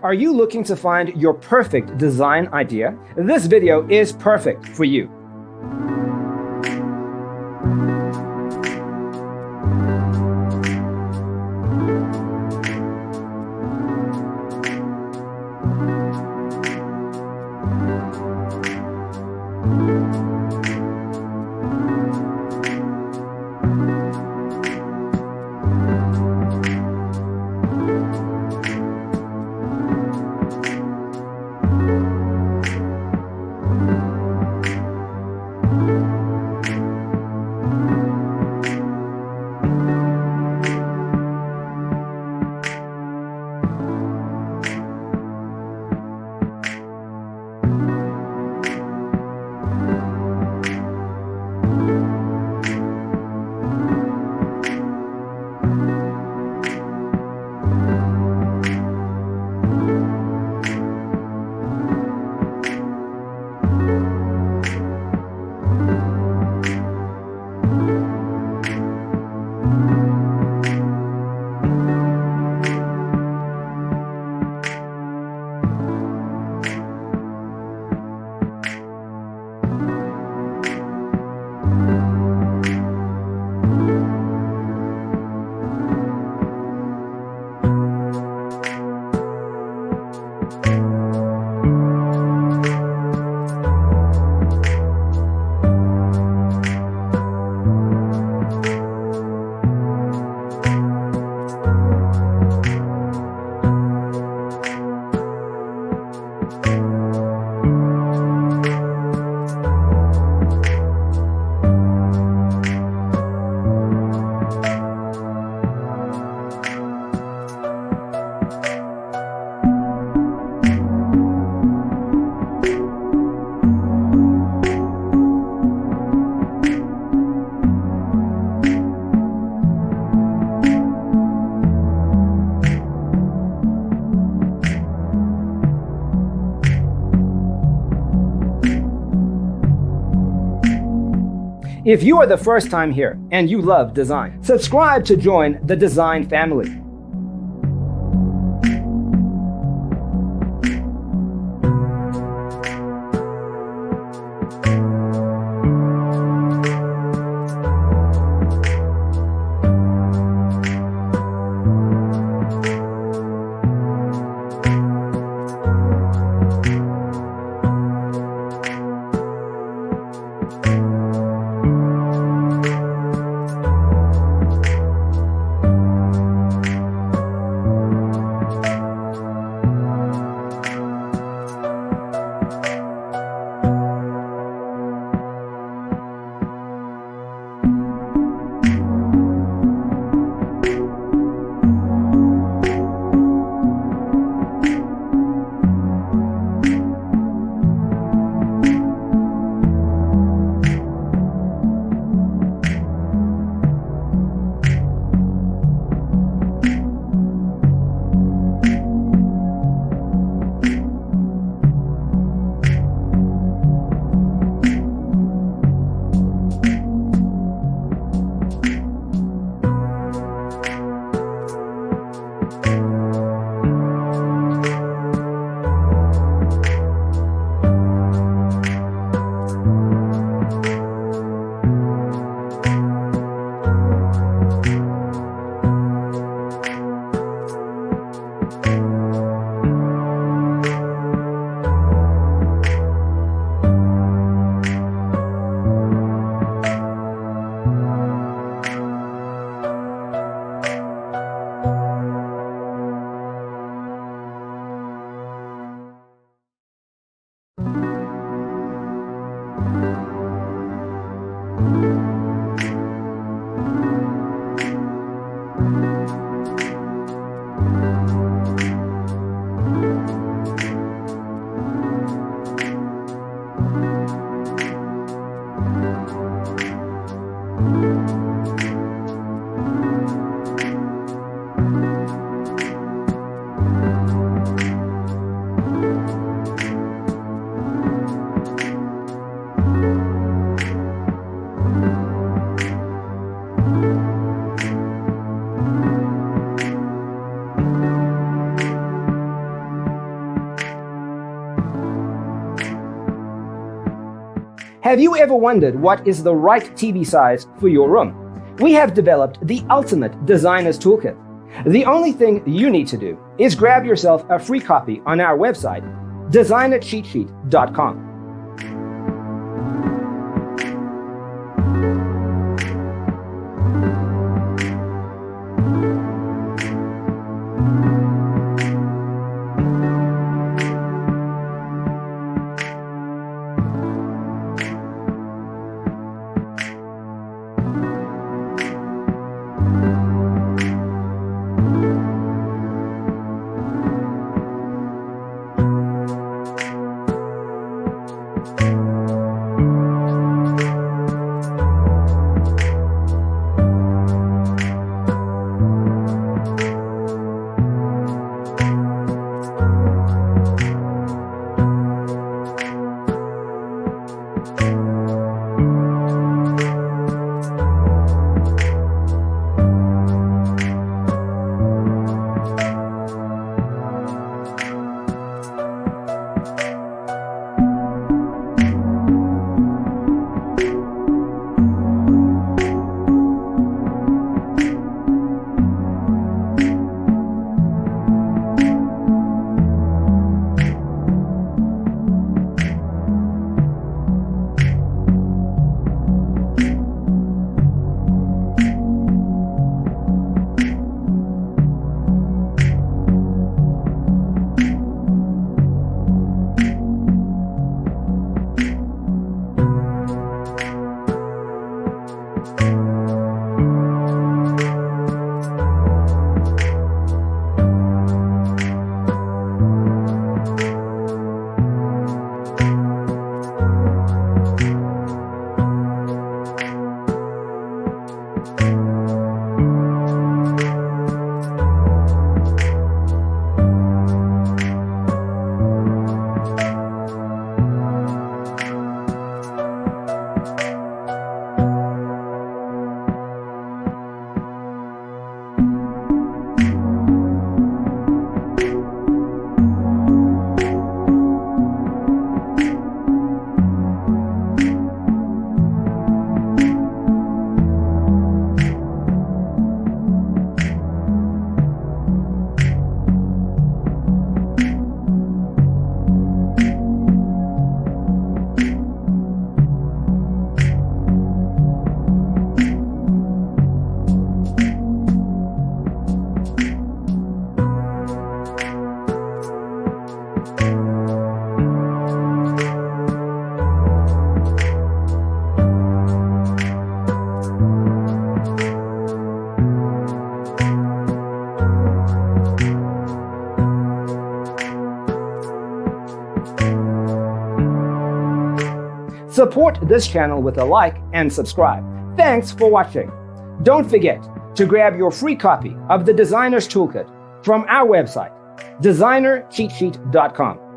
Are you looking to find your perfect design idea? This video is perfect for you. If you are the first time here and you love design, subscribe to join the design family. Have you ever wondered what is the right TV size for your room? We have developed the ultimate designer's toolkit. The only thing you need to do is grab yourself a free copy on our website, designercheatsheet.com. Support this channel with a like and subscribe. Thanks for watching. Don't forget to grab your free copy of the Designer's Toolkit from our website, designercheatsheet.com.